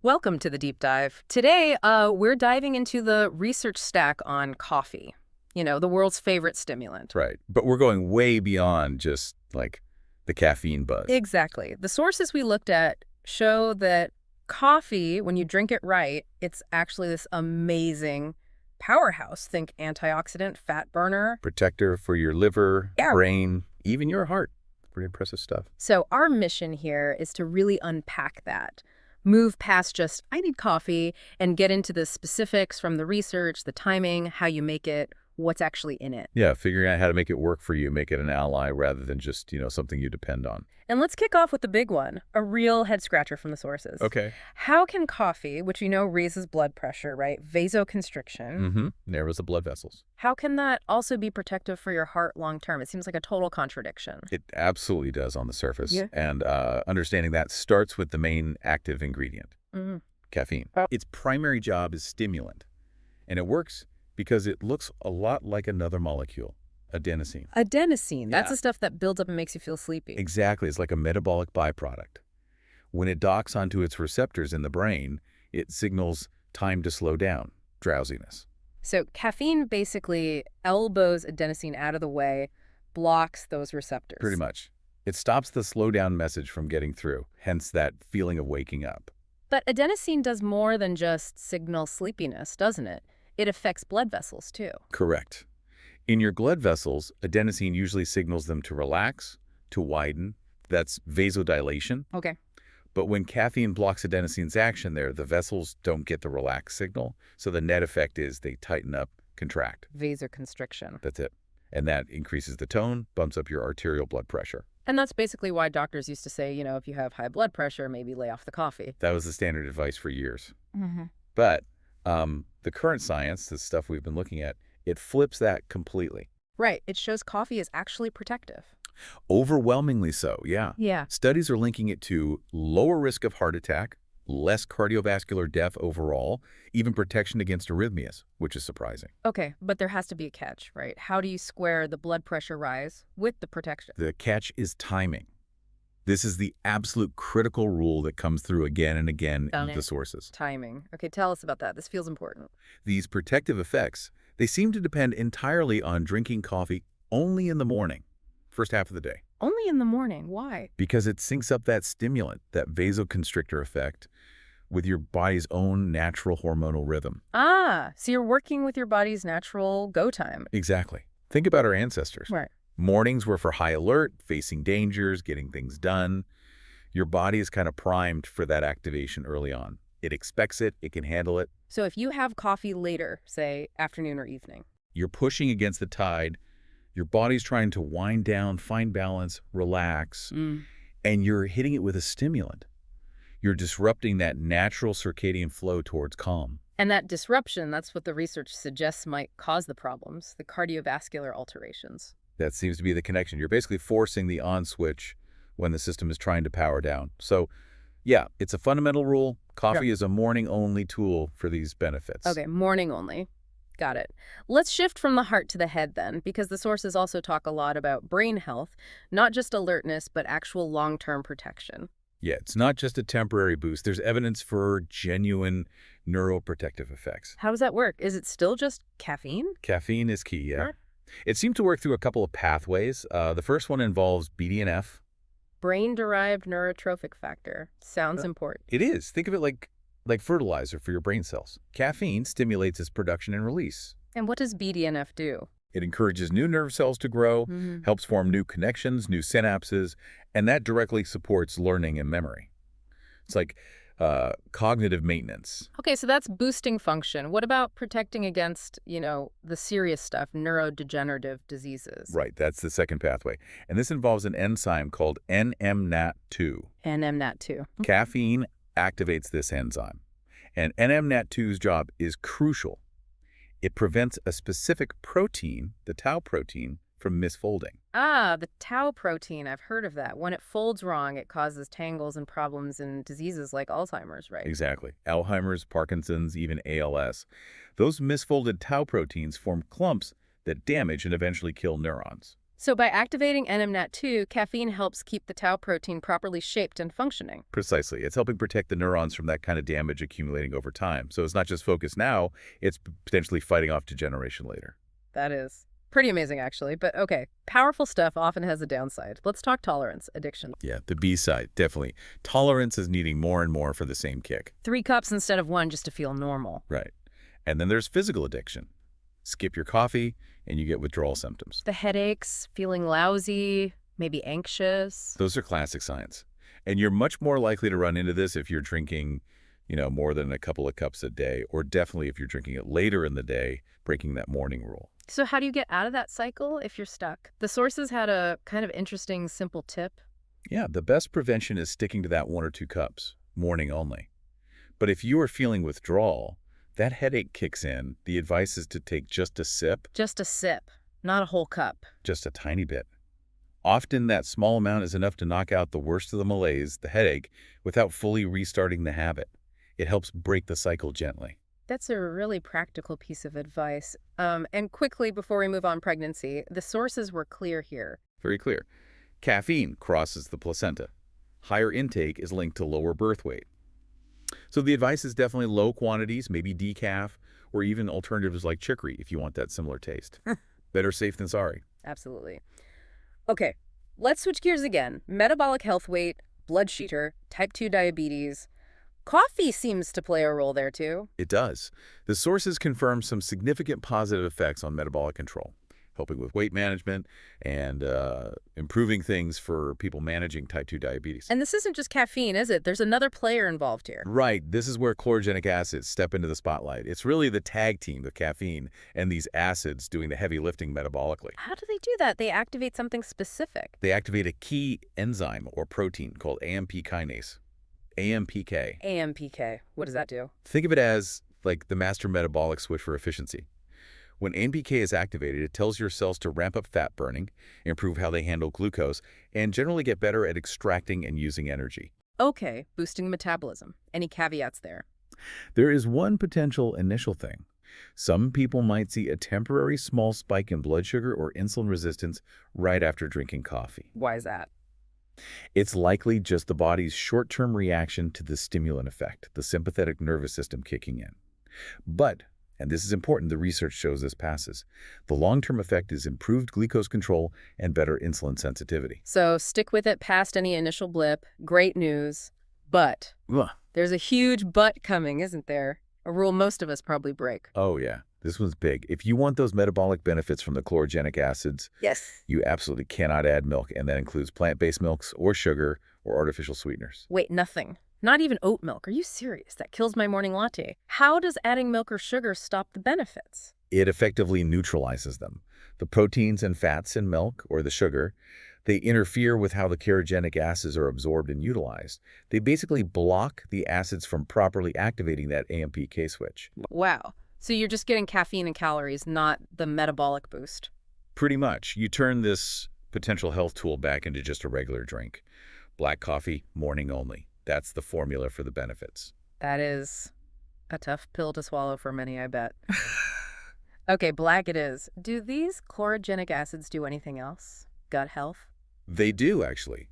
Welcome to the deep dive. Today, we're diving into the research stack on coffee, the world's favorite stimulant. Right. But we're going way beyond just like the caffeine buzz. Exactly. The sources we looked at show that coffee, when you drink it right, it's actually this amazing powerhouse. Think antioxidant, fat burner. Protector for your liver, Yeah. brain, even your heart. Pretty impressive stuff. So our mission here is to really unpack that. Move past just, I need coffee, and get into the specifics from the research, the timing, how you make it, what's actually in it. Yeah, figuring out how to make it work for you, make it an ally rather than just, something you depend on. And let's kick off with the big one, a real head scratcher from the sources. Okay. How can coffee, which raises blood pressure, right? Vasoconstriction. Mm-hmm. Narrows the blood vessels. How can that also be protective for your heart long term? It seems like a total contradiction. It absolutely does on the surface. Yeah. And understanding that starts with the main active ingredient, Mhm. caffeine. Oh. Its primary job is stimulant. And it works because it looks a lot like another molecule, adenosine. Adenosine, that's Yeah. the stuff that builds up and makes you feel sleepy. Exactly. It's like a metabolic byproduct. When it docks onto its receptors in the brain, it signals time to slow down, drowsiness. So caffeine basically elbows adenosine out of the way, blocks those receptors. Pretty much. It stops the slow down message from getting through, hence that feeling of waking up. But adenosine does more than just signal sleepiness, doesn't it? It affects blood vessels, too. Correct. In your blood vessels, adenosine usually signals them to relax, to widen. That's vasodilation. Okay. But when caffeine blocks adenosine's action there, the vessels don't get the relax signal. So the net effect is they tighten up, contract. Vasoconstriction. That's it. And that increases the tone, bumps up your arterial blood pressure. And that's basically why doctors used to say, if you have high blood pressure, maybe lay off the coffee. That was the standard advice for years. Mm-hmm. But the current science, the stuff we've been looking at, it flips that completely. Right. It shows coffee is actually protective. Overwhelmingly so, yeah. Yeah. Studies are linking it to lower risk of heart attack, less cardiovascular death overall, even protection against arrhythmias, which is surprising. Okay, but there has to be a catch, right? How do you square the blood pressure rise with the protection? The catch is timing. This is the absolute critical rule that comes through again and again Got in it. the sources. Timing. Okay, tell us about that. This feels important. These protective effects, they seem to depend entirely on drinking coffee only in the morning, first half of the day, Only in the morning. Why? because it syncs up that stimulant, that vasoconstrictor effect, with your body's own natural hormonal rhythm. Ah, so you're working with your body's natural go time. Exactly. Think about our ancestors. Right. Mornings were for high alert, facing dangers, getting things done. Your body is kind of primed for that activation early on. It expects it, it can handle it. So if you have coffee later, say afternoon or evening, You're pushing against the tide. Your body's trying to wind down, find balance, relax, and you're hitting it with a stimulant. You're disrupting that natural circadian flow towards calm. and that disruption, that's what the research suggests might cause the problems, the cardiovascular alterations. That seems to be the connection. You're basically forcing the on switch when the system is trying to power down. So, yeah, it's a fundamental rule. Coffee is a morning-only tool for these benefits. Okay, morning only. Got it. Let's shift from the heart to the head then, because the sources also talk a lot about brain health, not just alertness, but actual long-term protection. Yeah, it's not just a temporary boost. There's evidence for genuine neuroprotective effects. How does that work? Is it still just caffeine? Caffeine is key, yeah. Sure. It seemed to work through a couple of pathways. The first one involves BDNF. Brain-derived neurotrophic factor. Sounds important. It is. Think of it like fertilizer for your brain cells. Caffeine stimulates its production and release. And what does BDNF do? It encourages new nerve cells to grow, helps form new connections, new synapses, and that directly supports learning and memory. It's like cognitive maintenance. Okay, so that's boosting function. What about protecting against, the serious stuff, neurodegenerative diseases? Right, that's the second pathway. And this involves an enzyme called NMNAT2. NMNAT2. Caffeine activates this enzyme. And NMNAT2's job is crucial. It prevents a specific protein, the tau protein, from misfolding. Ah, the tau protein. I've heard of that. When it folds wrong, it causes tangles and problems in diseases like Alzheimer's, right? Exactly. Alzheimer's, Parkinson's, even ALS. Those misfolded tau proteins form clumps that damage and eventually kill neurons. So by activating NMNAT2, caffeine helps keep the tau protein properly shaped and functioning. Precisely. It's helping protect the neurons from that kind of damage accumulating over time. So it's not just focus now, it's potentially fighting off degeneration later. That is pretty amazing, actually. But okay, powerful stuff often has a downside. Let's talk tolerance, addiction. Yeah, the B side, definitely. Tolerance is needing more and more for the same kick. 3 cups instead of 1 just to feel normal. Right. And then there's physical addiction. Skip your coffee and you get withdrawal symptoms. The headaches, feeling lousy, maybe anxious. Those are classic signs. And you're much more likely to run into this if you're drinking, more than a couple of cups a day, or definitely if you're drinking it later in the day, breaking that morning rule. So how do you get out of that cycle if you're stuck? The sources had a kind of interesting, simple tip. Yeah, the best prevention is sticking to that 1 or 2 cups, morning only. But if you are feeling withdrawal, that headache kicks in, the advice is to take just a sip. Just a sip, not a whole cup. Just a tiny bit. Often that small amount is enough to knock out the worst of the malaise, the headache, without fully restarting the habit. It helps break the cycle gently. That's a really practical piece of advice. And quickly, before we move on pregnancy, the sources were clear here. Very clear. Caffeine crosses the placenta. Higher intake is linked to lower birth weight. So the advice is definitely low quantities, maybe decaf, or even alternatives like chicory if you want that similar taste. Better safe than sorry. Absolutely. Okay, let's switch gears again. Metabolic health weight, blood sugar, type 2 diabetes. Coffee seems to play a role there too. It does. The sources confirm some significant positive effects on metabolic control, helping with weight management and improving things for people managing type 2 diabetes. And this isn't just caffeine, is it? There's another player involved here. Right. This is where chlorogenic acids step into the spotlight. It's really the tag team of caffeine and these acids doing the heavy lifting metabolically. How do they do that? They activate something specific. They activate a key enzyme or protein called AMP kinase. AMPK. AMPK. What does that do? Think of it as like the master metabolic switch for efficiency. When AMPK is activated, it tells your cells to ramp up fat burning, improve how they handle glucose, and generally get better at extracting and using energy. Okay, boosting metabolism. Any caveats there? There is one potential initial thing. Some people might see a temporary small spike in blood sugar or insulin resistance right after drinking coffee. Why is that? It's likely just the body's short-term reaction to the stimulant effect, the sympathetic nervous system kicking in. But, and this is important, the research shows this passes, the long-term effect is improved glucose control and better insulin sensitivity. So stick with it past any initial blip. Great news. But Ugh. there's a huge but coming, isn't there? A rule most of us probably break. Oh, yeah. This one's big. If you want those metabolic benefits from the chlorogenic acids, Yes. you absolutely cannot add milk, and that includes plant-based milks or sugar or artificial sweeteners. Wait, nothing. Not even oat milk. Are you serious? That kills my morning latte. How does adding milk or sugar stop the benefits? It effectively neutralizes them. The proteins and fats in milk, or the sugar, they interfere with how the carogenic acids are absorbed and utilized. They basically block the acids from properly activating that AMPK switch. Wow. So you're just getting caffeine and calories, not the metabolic boost. Pretty much. You turn this potential health tool back into just a regular drink. Black coffee, morning only. That's the formula for the benefits. That is a tough pill to swallow for many, I bet. Okay, black it is. Do these chlorogenic acids do anything else? Gut health? They do, actually.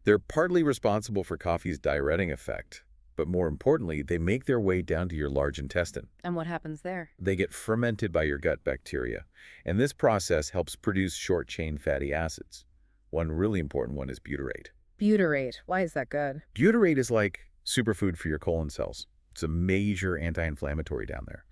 They're partly responsible for coffee's diuretic effect, but more importantly, they make their way down to your large intestine. And what happens there? They get fermented by your gut bacteria, and this process helps produce short-chain fatty acids. One really important one is butyrate. Butyrate. Why is that good? Butyrate is like superfood for your colon cells. It's a major anti-inflammatory down there.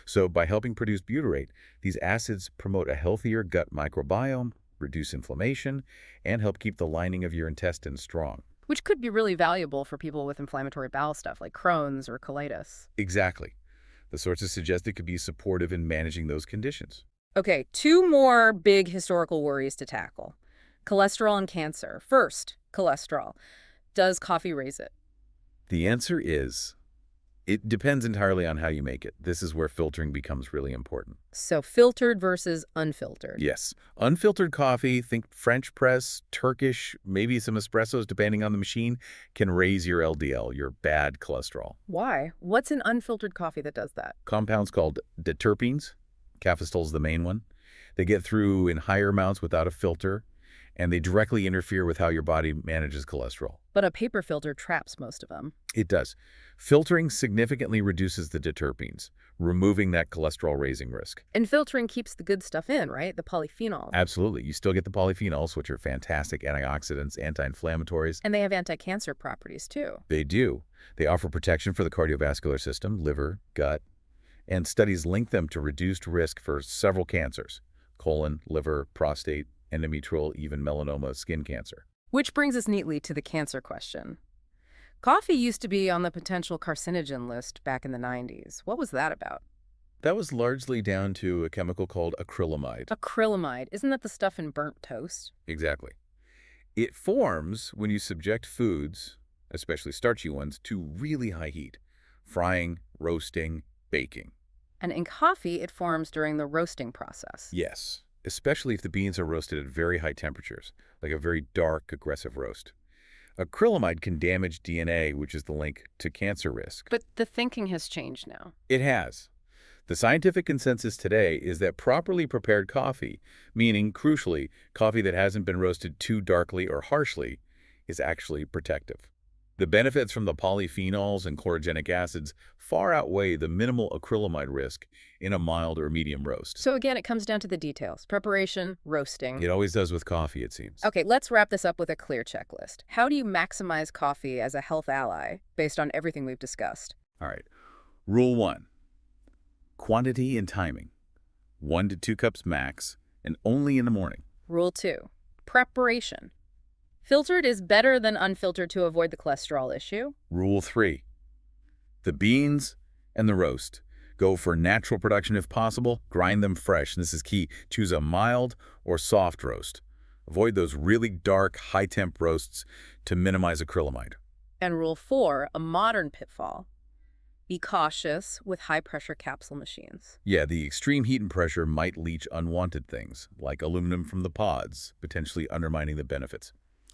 So by helping produce butyrate, these acids promote a healthier gut microbiome, reduce inflammation, and help keep the lining of your intestines strong. Which could be really valuable for people with inflammatory bowel stuff like Crohn's or colitis. Exactly. The sources suggest it could be supportive in managing those conditions. Okay, 2 more big historical worries to tackle. Cholesterol and cancer. First, cholesterol. Does coffee raise it? The answer is, it depends entirely on how you make it. This is where filtering becomes really important. So filtered versus unfiltered. Yes. Unfiltered coffee, think French press, Turkish, maybe some espressos depending on the machine, can raise your LDL, your bad cholesterol. Why? What's in unfiltered coffee that does that? Compounds called deuterpenes, cafestol is the main one. They get through in higher amounts without a filter, and they directly interfere with how your body manages cholesterol. But a paper filter traps most of them. It does. Filtering significantly reduces the deterpenes, removing that cholesterol-raising risk. And filtering keeps the good stuff in, right? The polyphenol. Absolutely. You still get the polyphenols, which are fantastic antioxidants, anti-inflammatories. And they have anti-cancer properties, too. They do. They offer protection for the cardiovascular system, liver, gut, and studies link them to reduced risk for several cancers: colon, liver, prostate, endometrial, even melanoma, skin cancer. Which brings us neatly to the cancer question. Coffee used to be on the potential carcinogen list back in the 90s. What was that about? That was largely down to a chemical called acrylamide. Acrylamide. Isn't that the stuff in burnt toast? Exactly. It forms when you subject foods, especially starchy ones, to really high heat: frying, roasting, baking. And in coffee, it forms during the roasting process. Yes, especially if the beans are roasted at very high temperatures, like a very dark, aggressive roast. Acrylamide can damage DNA, which is the link to cancer risk. But the thinking has changed now. It has. The scientific consensus today is that properly prepared coffee, meaning, crucially, coffee that hasn't been roasted too darkly or harshly, is actually protective. The benefits from the polyphenols and chlorogenic acids far outweigh the minimal acrylamide risk in a mild or medium roast. So again, it comes down to the details. Preparation, roasting. It always does with coffee, it seems. Okay, let's wrap this up with a clear checklist. How do you maximize coffee as a health ally based on everything we've discussed? All right. Rule 1. Quantity and timing. 1 to 2 cups max, and only in the morning. Rule 2. Preparation. Filtered is better than unfiltered to avoid the cholesterol issue. Rule 3. The beans and the roast. Go for natural production if possible. Grind them fresh. And this is key. Choose a mild or soft roast. Avoid those really dark, high-temp roasts to minimize acrylamide. And Rule 4, a modern pitfall. Be cautious with high-pressure capsule machines. Yeah, the extreme heat and pressure might leach unwanted things, like aluminum from the pods, potentially undermining the benefits.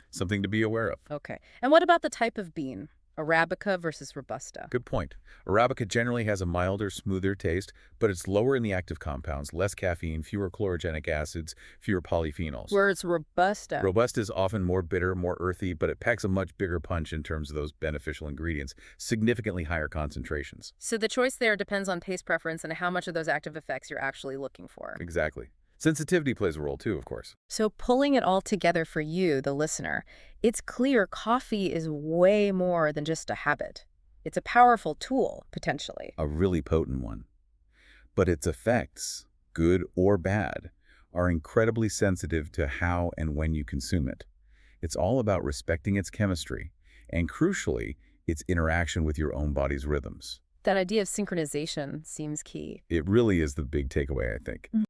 Something to be aware of. Okay. And what about the type of bean? Arabica versus Robusta. Good point. Arabica generally has a milder, smoother taste, but it's lower in the active compounds, less caffeine, fewer chlorogenic acids, fewer polyphenols. Whereas Robusta. Robusta is often more bitter, more earthy, but it packs a much bigger punch in terms of those beneficial ingredients, significantly higher concentrations. So the choice there depends on taste preference and how much of those active effects you're actually looking for. Exactly. Sensitivity plays a role too, of course. So pulling it all together for you, the listener, it's clear coffee is way more than just a habit. It's a powerful tool, potentially. A really potent one. But its effects, good or bad, are incredibly sensitive to how and when you consume it. It's all about respecting its chemistry and, crucially, its interaction with your own body's rhythms. That idea of synchronization seems key. It really is the big takeaway, I think.